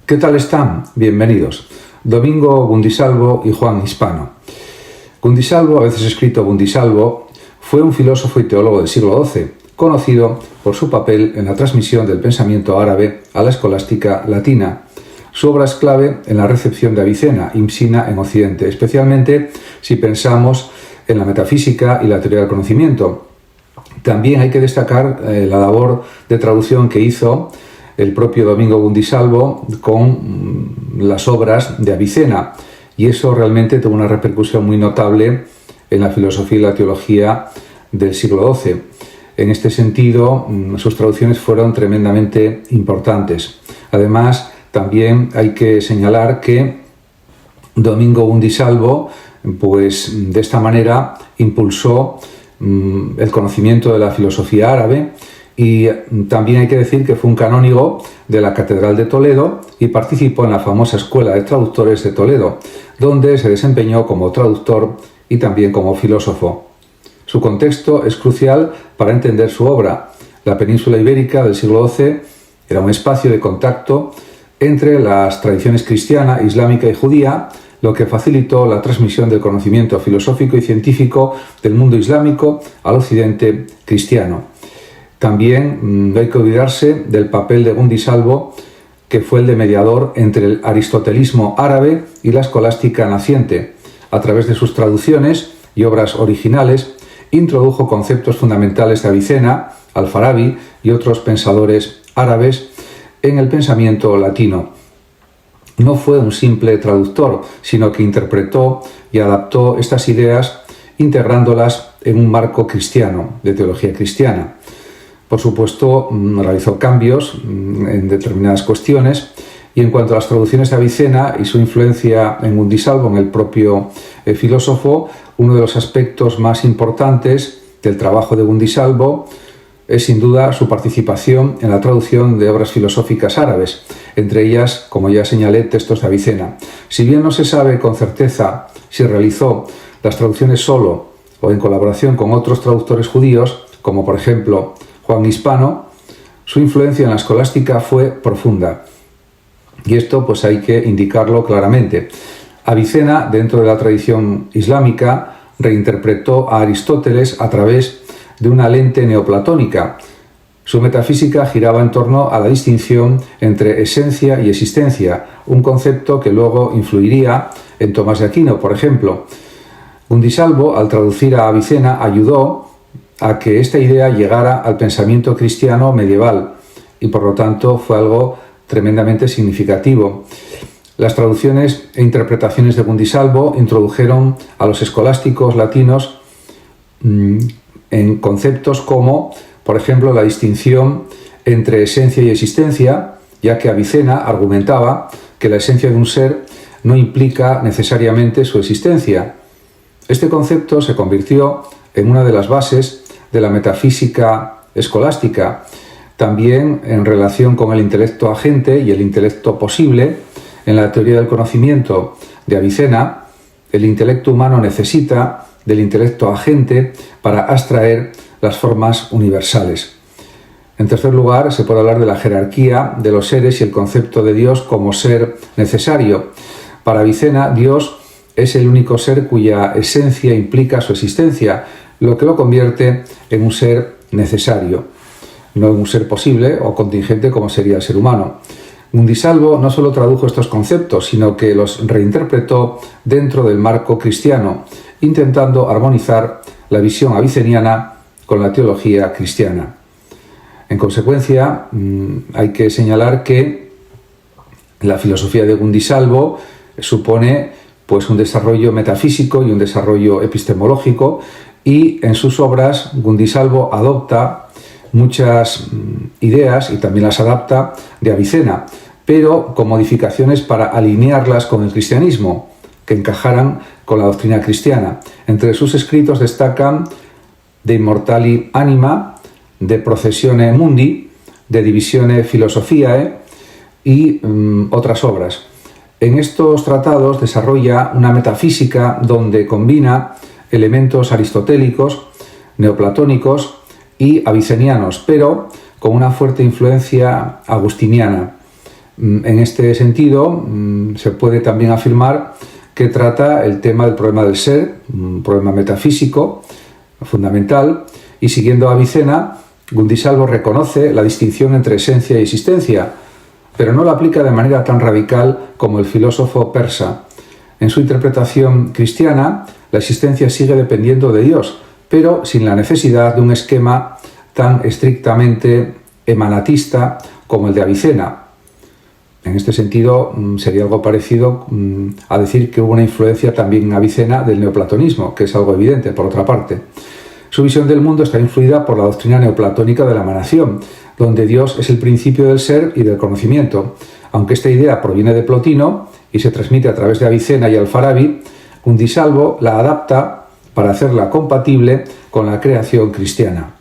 ¿Qué tal están? Bienvenidos. Domingo Gundisalvo y Juan Hispano. Gundisalvo, a veces escrito Gundisalvo, fue un filósofo y teólogo del siglo XII, conocido por su papel en la transmisión del pensamiento árabe a la escolástica latina. Su obra es clave en la recepción de Avicena, Ibsina en Occidente, especialmente si pensamos en la metafísica y la teoría del conocimiento. También hay que destacar la labor de traducción que hizo el propio Domingo Gundisalvo con las obras de Avicena, y eso realmente tuvo una repercusión muy notable en la filosofía y la teología del siglo XII. En este sentido, sus traducciones fueron tremendamente importantes. Además, también hay que señalar que Domingo Gundisalvo, pues de esta manera impulsó el conocimiento de la filosofía árabe, y también hay que decir que fue un canónigo de la Catedral de Toledo y participó en la famosa Escuela de Traductores de Toledo, donde se desempeñó como traductor y también como filósofo. Su contexto es crucial para entender su obra. La península ibérica del siglo XII era un espacio de contacto entre las tradiciones cristiana, islámica y judía, lo que facilitó la transmisión del conocimiento filosófico y científico del mundo islámico al occidente cristiano. También no hay que olvidarse del papel de Gundisalvo, que fue el de mediador entre el aristotelismo árabe y la escolástica naciente. A través de sus traducciones y obras originales, introdujo conceptos fundamentales de Avicena, Al-Farabi y otros pensadores árabes en el pensamiento latino. No fue un simple traductor, sino que interpretó y adaptó estas ideas integrándolas en un marco cristiano, de teología cristiana. Por supuesto, realizó cambios en determinadas cuestiones, y en cuanto a las traducciones de Avicena y su influencia en Gundisalvo, en el propio filósofo, uno de los aspectos más importantes del trabajo de Gundisalvo es sin duda su participación en la traducción de obras filosóficas árabes, entre ellas, como ya señalé, textos de Avicena. Si bien no se sabe con certeza si realizó las traducciones solo o en colaboración con otros traductores judíos, como por ejemplo Juan Hispano, su influencia en la escolástica fue profunda. Y esto pues hay que indicarlo claramente. Avicena, dentro de la tradición islámica, reinterpretó a Aristóteles a través de una lente neoplatónica. Su metafísica giraba en torno a la distinción entre esencia y existencia, un concepto que luego influiría en Tomás de Aquino, por ejemplo. Gundisalvo, al traducir a Avicena, ayudó a que esta idea llegara al pensamiento cristiano medieval, y por lo tanto fue algo tremendamente significativo. Las traducciones e interpretaciones de Gundisalvo introdujeron a los escolásticos latinos en conceptos como, por ejemplo, la distinción entre esencia y existencia, ya que Avicena argumentaba que la esencia de un ser no implica necesariamente su existencia. Este concepto se convirtió en una de las bases de la metafísica escolástica. También en relación con el intelecto agente y el intelecto posible, en la teoría del conocimiento de Avicena, el intelecto humano necesita del intelecto agente para abstraer las formas universales. En tercer lugar, se puede hablar de la jerarquía de los seres y el concepto de Dios como ser necesario. Para Avicena, Dios es el único ser cuya esencia implica su existencia, lo que lo convierte en un ser necesario, no en un ser posible o contingente como sería el ser humano. Gundisalvo no solo tradujo estos conceptos, sino que los reinterpretó dentro del marco cristiano, intentando armonizar la visión aviceniana con la teología cristiana. En consecuencia, hay que señalar que la filosofía de Gundisalvo supone pues un desarrollo metafísico y un desarrollo epistemológico, y en sus obras Gundisalvo adopta muchas ideas y también las adapta de Avicena, pero con modificaciones para alinearlas con el cristianismo, que encajaran con la doctrina cristiana. Entre sus escritos destacan De Immortali Anima, De Processione Mundi, De Divisione Philosophiae y otras obras. En estos tratados desarrolla una metafísica donde combina elementos aristotélicos, neoplatónicos y avicenianos, pero con una fuerte influencia agustiniana. En este sentido, se puede también afirmar que trata el tema del problema del ser, un problema metafísico fundamental, y siguiendo a Avicena, Gundisalvo reconoce la distinción entre esencia y existencia, pero no la aplica de manera tan radical como el filósofo persa. En su interpretación cristiana, la existencia sigue dependiendo de Dios, pero sin la necesidad de un esquema tan estrictamente emanatista como el de Avicena. En este sentido, sería algo parecido a decir que hubo una influencia también en Avicena del neoplatonismo, que es algo evidente, por otra parte. Su visión del mundo está influida por la doctrina neoplatónica de la emanación, donde Dios es el principio del ser y del conocimiento. Aunque esta idea proviene de Plotino y se transmite a través de Avicena y Alfarabi, Gundisalvo la adapta para hacerla compatible con la creación cristiana.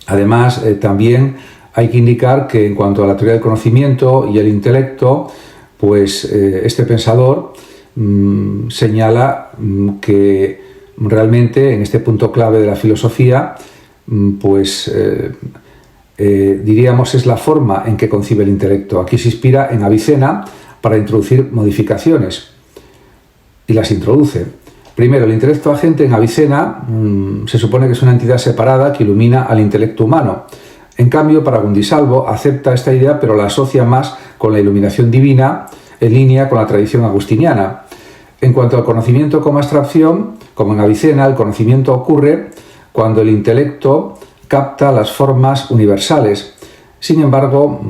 Además, también hay que indicar que en cuanto a la teoría del conocimiento y el intelecto, pues este pensador señala que realmente en este punto clave de la filosofía, diríamos es la forma en que concibe el intelecto. Aquí se inspira en Avicena para introducir modificaciones y las introduce. Primero, el intelecto agente en Avicena se supone que es una entidad separada que ilumina al intelecto humano. En cambio, para Gundisalvo acepta esta idea, pero la asocia más con la iluminación divina, en línea con la tradición agustiniana. En cuanto al conocimiento como abstracción, como en Avicena, el conocimiento ocurre cuando el intelecto capta las formas universales. Sin embargo,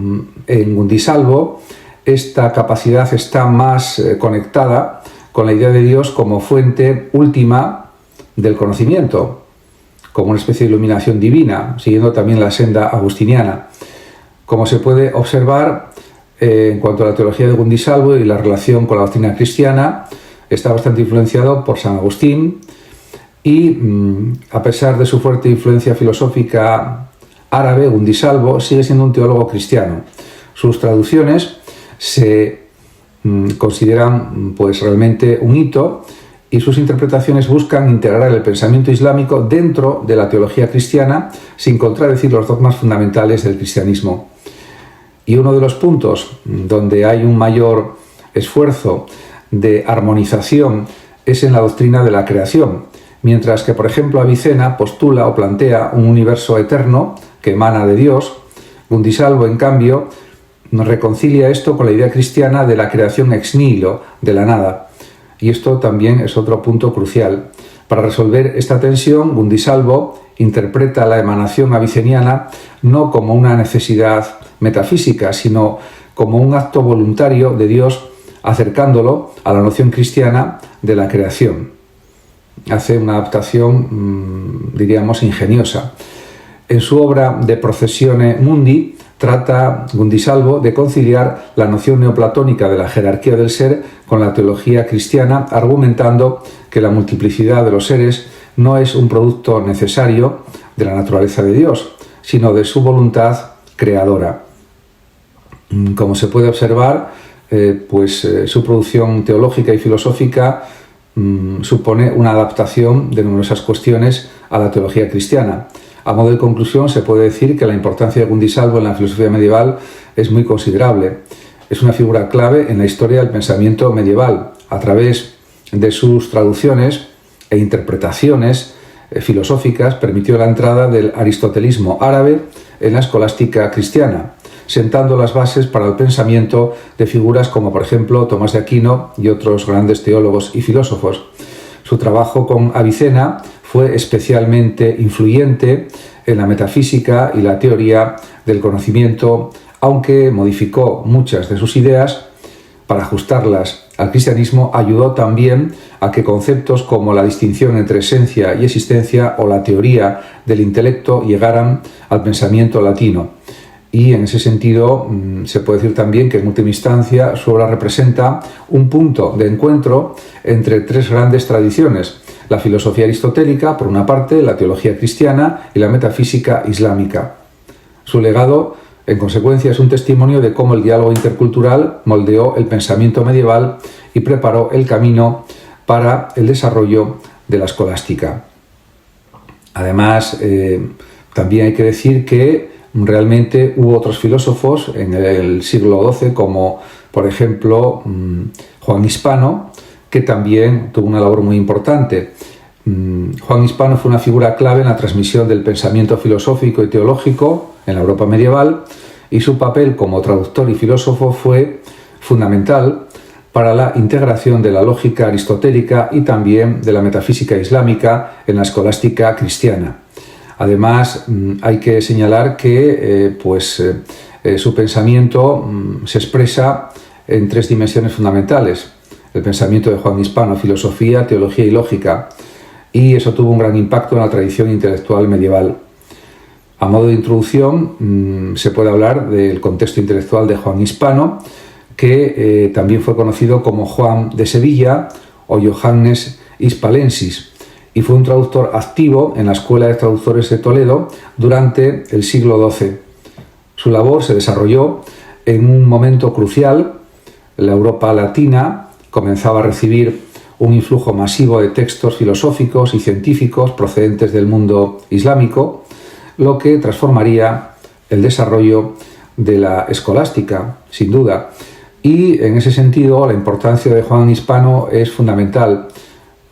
en Gundisalvo, esta capacidad está más conectada con la idea de Dios como fuente última del conocimiento, como una especie de iluminación divina, siguiendo también la senda agustiniana. Como se puede observar, en cuanto a la teología de Gundisalvo y la relación con la doctrina cristiana, está bastante influenciado por San Agustín y, a pesar de su fuerte influencia filosófica árabe, Gundisalvo sigue siendo un teólogo cristiano. Sus traducciones se consideran pues realmente un hito y sus interpretaciones buscan integrar el pensamiento islámico dentro de la teología cristiana sin contradecir los dogmas fundamentales del cristianismo. Y uno de los puntos donde hay un mayor esfuerzo de armonización es en la doctrina de la creación, mientras que, por ejemplo, Avicena postula o plantea un universo eterno que emana de Dios. Gundisalvo, en cambio, reconcilia esto con la idea cristiana de la creación ex nihilo, de la nada. Y esto también es otro punto crucial. Para resolver esta tensión, Gundisalvo interpreta la emanación aviceniana no como una necesidad metafísica, sino como un acto voluntario de Dios acercándolo a la noción cristiana de la creación. Hace una adaptación, diríamos, ingeniosa. En su obra De Processione Mundi trata Gundisalvo de conciliar la noción neoplatónica de la jerarquía del ser con la teología cristiana, argumentando que la multiplicidad de los seres no es un producto necesario de la naturaleza de Dios, sino de su voluntad creadora. Como se puede observar, su producción teológica y filosófica supone una adaptación de numerosas cuestiones a la teología cristiana. A modo de conclusión, se puede decir que la importancia de Gundisalvo en la filosofía medieval es muy considerable. Es una figura clave en la historia del pensamiento medieval. A través de sus traducciones e interpretaciones filosóficas permitió la entrada del aristotelismo árabe en la escolástica cristiana, sentando las bases para el pensamiento de figuras como, por ejemplo, Tomás de Aquino y otros grandes teólogos y filósofos. Su trabajo con Avicena fue especialmente influyente en la metafísica y la teoría del conocimiento, aunque modificó muchas de sus ideas para ajustarlas al cristianismo. Ayudó también a que conceptos como la distinción entre esencia y existencia o la teoría del intelecto llegaran al pensamiento latino. Y en ese sentido se puede decir también que en última instancia su obra representa un punto de encuentro entre tres grandes tradiciones: la filosofía aristotélica, por una parte, la teología cristiana y la metafísica islámica. Su legado, en consecuencia, es un testimonio de cómo el diálogo intercultural moldeó el pensamiento medieval y preparó el camino para el desarrollo de la escolástica. Además, también hay que decir que realmente hubo otros filósofos en el siglo XII, como por ejemplo Juan Hispano, que también tuvo una labor muy importante. Juan Hispano fue una figura clave en la transmisión del pensamiento filosófico y teológico en la Europa medieval, y su papel como traductor y filósofo fue fundamental para la integración de la lógica aristotélica y también de la metafísica islámica en la escolástica cristiana. Además, hay que señalar que su pensamiento se expresa en tres dimensiones fundamentales: el pensamiento de Juan Hispano, filosofía, teología y lógica, y eso tuvo un gran impacto en la tradición intelectual medieval. A modo de introducción, se puede hablar del contexto intelectual de Juan Hispano, que también fue conocido como Juan de Sevilla o Johannes Hispalensis, y fue un traductor activo en la Escuela de Traductores de Toledo durante el siglo XII. Su labor se desarrolló en un momento crucial. La Europa latina comenzaba a recibir un influjo masivo de textos filosóficos y científicos procedentes del mundo islámico, lo que transformaría el desarrollo de la escolástica, sin duda. Y en ese sentido, la importancia de Juan Hispano es fundamental,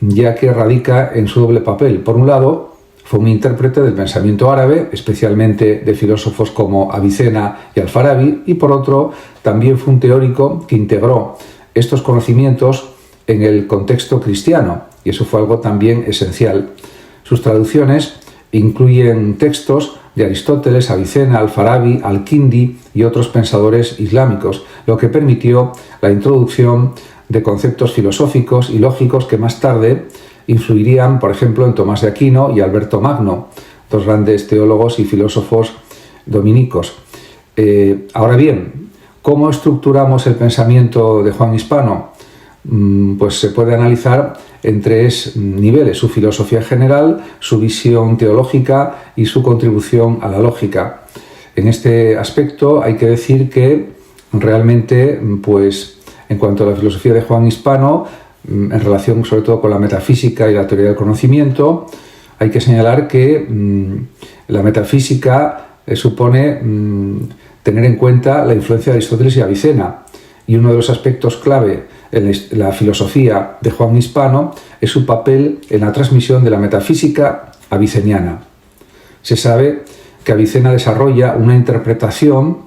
ya que radica en su doble papel. Por un lado, fue un intérprete del pensamiento árabe, especialmente de filósofos como Avicena y Al-Farabi, y por otro, también fue un teórico que integró estos conocimientos en el contexto cristiano, y eso fue algo también esencial. Sus traducciones incluyen textos de Aristóteles, Avicena, Al-Farabi, Al-Kindi y otros pensadores islámicos, lo que permitió la introducción de conceptos filosóficos y lógicos que más tarde influirían, por ejemplo, en Tomás de Aquino y Alberto Magno, dos grandes teólogos y filósofos dominicos. Ahora bien, ¿cómo estructuramos el pensamiento de Juan Hispano? Pues se puede analizar en tres niveles: su filosofía general, su visión teológica y su contribución a la lógica. En este aspecto hay que decir que realmente, en cuanto a la filosofía de Juan Hispano, en relación sobre todo con la metafísica y la teoría del conocimiento, hay que señalar que la metafísica supone tener en cuenta la influencia de Aristóteles y Avicena, y uno de los aspectos clave en la filosofía de Juan Hispano es su papel en la transmisión de la metafísica aviceniana. Se sabe que Avicena desarrolla una interpretación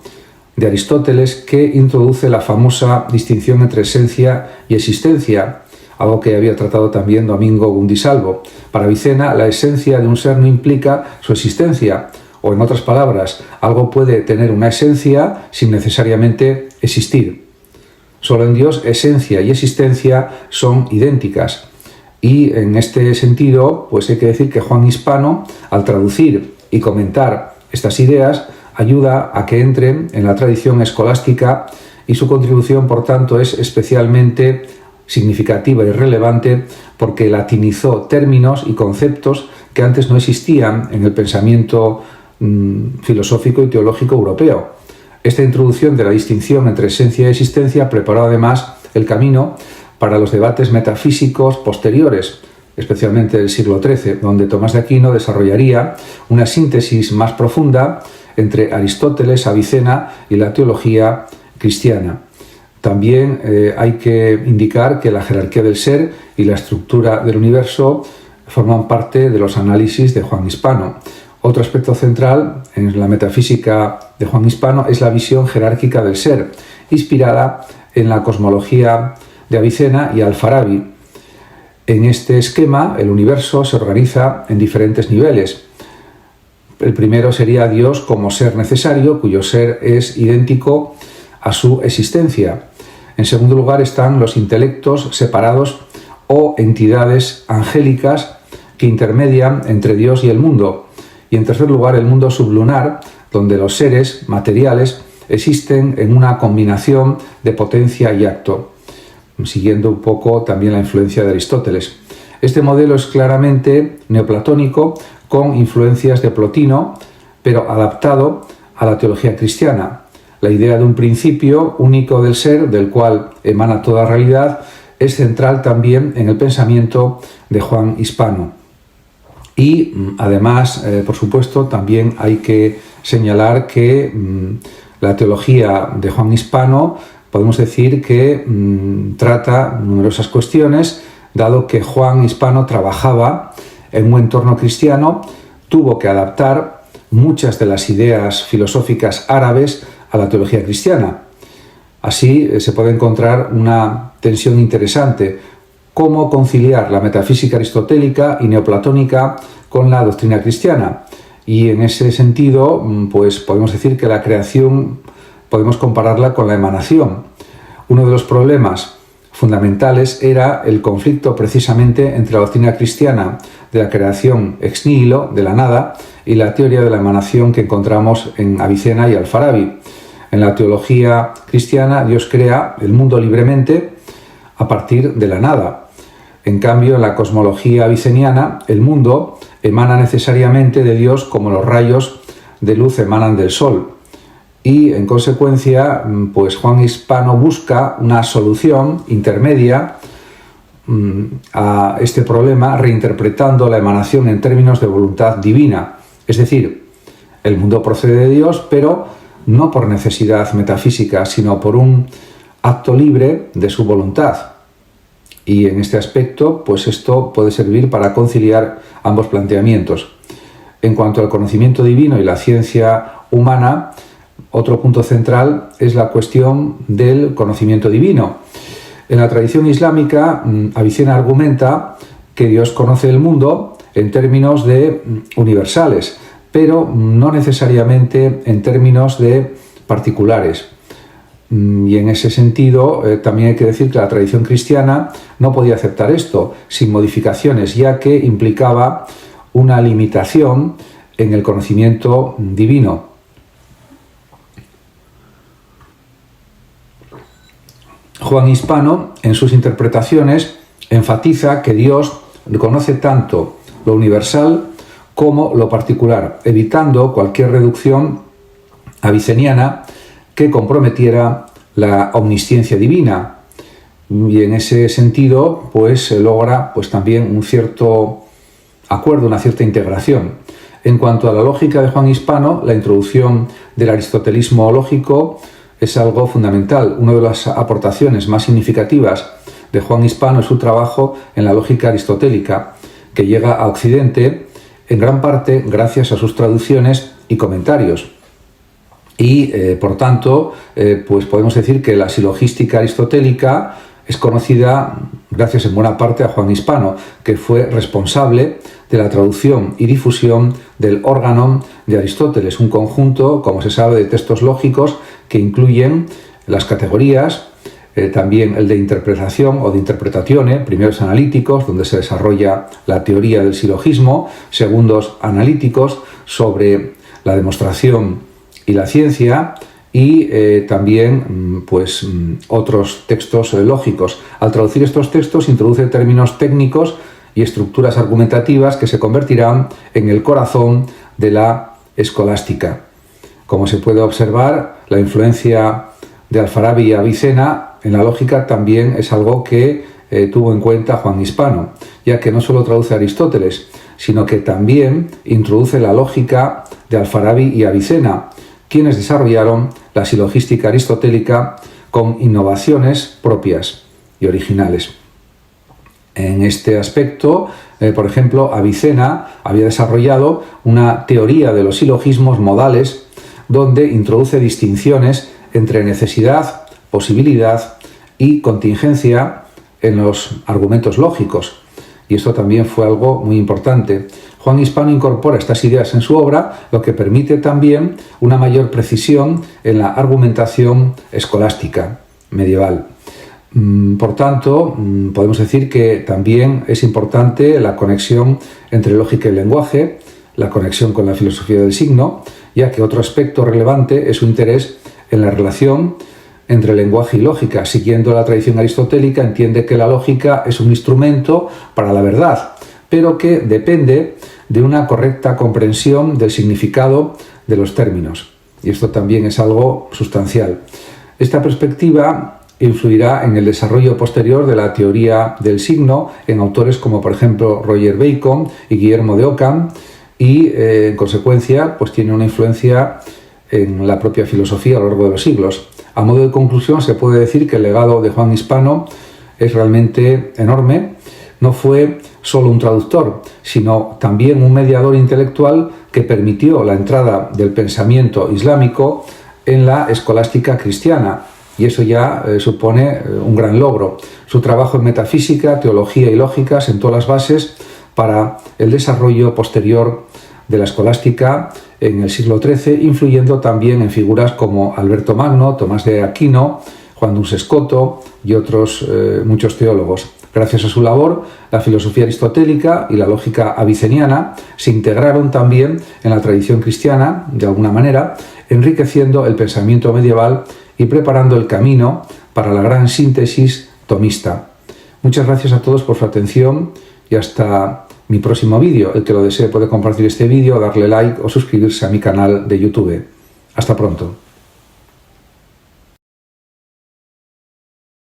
de Aristóteles que introduce la famosa distinción entre esencia y existencia, algo que había tratado también Domingo Gundisalvo. Para Avicena, la esencia de un ser no implica su existencia, o en otras palabras, algo puede tener una esencia sin necesariamente existir. Solo en Dios esencia y existencia son idénticas. Y en este sentido, hay que decir que Juan Hispano, al traducir y comentar estas ideas, ayuda a que entren en la tradición escolástica, y su contribución, por tanto, es especialmente significativa y relevante porque latinizó términos y conceptos que antes no existían en el pensamiento filosófico y teológico europeo. Esta introducción de la distinción entre esencia y existencia preparó además el camino para los debates metafísicos posteriores, especialmente del siglo XIII, donde Tomás de Aquino desarrollaría una síntesis más profunda entre Aristóteles, Avicena y la teología cristiana. También hay que indicar que la jerarquía del ser y la estructura del universo forman parte de los análisis de Juan Hispano. Otro aspecto central en la metafísica de Juan Hispano es la visión jerárquica del ser, inspirada en la cosmología de Avicena y Al-Farabi. En este esquema, el universo se organiza en diferentes niveles. El primero sería Dios como ser necesario, cuyo ser es idéntico a su existencia. En segundo lugar están los intelectos separados o entidades angélicas que intermedian entre Dios y el mundo. Y en tercer lugar, el mundo sublunar, donde los seres materiales existen en una combinación de potencia y acto, siguiendo un poco también la influencia de Aristóteles. Este modelo es claramente neoplatónico, con influencias de Plotino, pero adaptado a la teología cristiana. La idea de un principio único del ser, del cual emana toda realidad, es central también en el pensamiento de Juan Hispano. Y además, por supuesto, también hay que señalar que la teología de Juan Hispano, podemos decir que trata numerosas cuestiones, dado que Juan Hispano trabajaba en un entorno cristiano, tuvo que adaptar muchas de las ideas filosóficas árabes a la teología cristiana. Así se puede encontrar una tensión interesante: cómo conciliar la metafísica aristotélica y neoplatónica con la doctrina cristiana. Y en ese sentido, pues podemos decir que la creación podemos compararla con la emanación. Uno de los problemas fundamentales era el conflicto precisamente entre la doctrina cristiana de la creación ex nihilo, de la nada, y la teoría de la emanación que encontramos en Avicena y Al-Farabi. En la teología cristiana, Dios crea el mundo libremente a partir de la nada. En cambio, en la cosmología aviceniana, el mundo emana necesariamente de Dios como los rayos de luz emanan del sol. Y, en consecuencia, pues Juan Hispano busca una solución intermedia a este problema, reinterpretando la emanación en términos de voluntad divina. Es decir, el mundo procede de Dios, pero no por necesidad metafísica, sino por un acto libre de su voluntad. Y en este aspecto, pues esto puede servir para conciliar ambos planteamientos. En cuanto al conocimiento divino y la ciencia humana, otro punto central es la cuestión del conocimiento divino. En la tradición islámica, Avicena argumenta que Dios conoce el mundo en términos de universales, pero no necesariamente en términos de particulares. Y en ese sentido, también hay que decir que la tradición cristiana no podía aceptar esto sin modificaciones, ya que implicaba una limitación en el conocimiento divino. Juan Hispano, en sus interpretaciones, enfatiza que Dios reconoce tanto lo universal como lo particular, evitando cualquier reducción aviceniana que comprometiera la omnisciencia divina. Y en ese sentido, pues se logra pues también un cierto acuerdo, una cierta integración. En cuanto a la lógica de Juan Hispano, la introducción del aristotelismo lógico es algo fundamental. Una de las aportaciones más significativas de Juan Hispano es su trabajo en la lógica aristotélica, que llega a Occidente en gran parte gracias a sus traducciones y comentarios. Y, por tanto, pues podemos decir que la silogística aristotélica es conocida gracias en buena parte a Juan Hispano, que fue responsable de la traducción y difusión del Organon de Aristóteles, un conjunto, como se sabe, de textos lógicos que incluyen las categorías, también el de interpretación o de interpretazione, primeros analíticos, donde se desarrolla la teoría del silogismo, segundos analíticos sobre la demostración y la ciencia, y también pues otros textos lógicos. Al traducir estos textos introduce términos técnicos y estructuras argumentativas que se convertirán en el corazón de la escolástica. Como se puede observar, la influencia de Al-Farabi y Avicena en la lógica también es algo que tuvo en cuenta Juan Hispano, ya que no solo traduce a Aristóteles, sino que también introduce la lógica de Al-Farabi y Avicena, quienes desarrollaron la silogística aristotélica con innovaciones propias y originales. En este aspecto, por ejemplo, Avicena había desarrollado una teoría de los silogismos modales, donde introduce distinciones entre necesidad, posibilidad y contingencia en los argumentos lógicos. Y esto también fue algo muy importante. Juan Hispano incorpora estas ideas en su obra, lo que permite también una mayor precisión en la argumentación escolástica medieval. Por tanto, podemos decir que también es importante la conexión entre lógica y lenguaje, la conexión con la filosofía del signo, ya que otro aspecto relevante es su interés en la relación entre lenguaje y lógica. Siguiendo la tradición aristotélica, entiende que la lógica es un instrumento para la verdad, pero que depende de una correcta comprensión del significado de los términos. Y esto también es algo sustancial. Esta perspectiva influirá en el desarrollo posterior de la teoría del signo en autores como por ejemplo Roger Bacon y Guillermo de Ockham y en consecuencia pues tiene una influencia en la propia filosofía a lo largo de los siglos. A modo de conclusión se puede decir que el legado de Juan Hispano es realmente enorme. No fue solo un traductor, sino también un mediador intelectual que permitió la entrada del pensamiento islámico en la escolástica cristiana, y eso ya supone un gran logro. Su trabajo en metafísica, teología y lógica sentó las bases para el desarrollo posterior de la escolástica en el siglo XIII, influyendo también en figuras como Alberto Magno, Tomás de Aquino, Juan Duns Scoto y otros muchos teólogos. Gracias a su labor, la filosofía aristotélica y la lógica aviceniana se integraron también en la tradición cristiana, de alguna manera, enriqueciendo el pensamiento medieval y preparando el camino para la gran síntesis tomista. Muchas gracias a todos por su atención y hasta mi próximo vídeo. El que lo desee puede compartir este vídeo, darle like o suscribirse a mi canal de YouTube. Hasta pronto.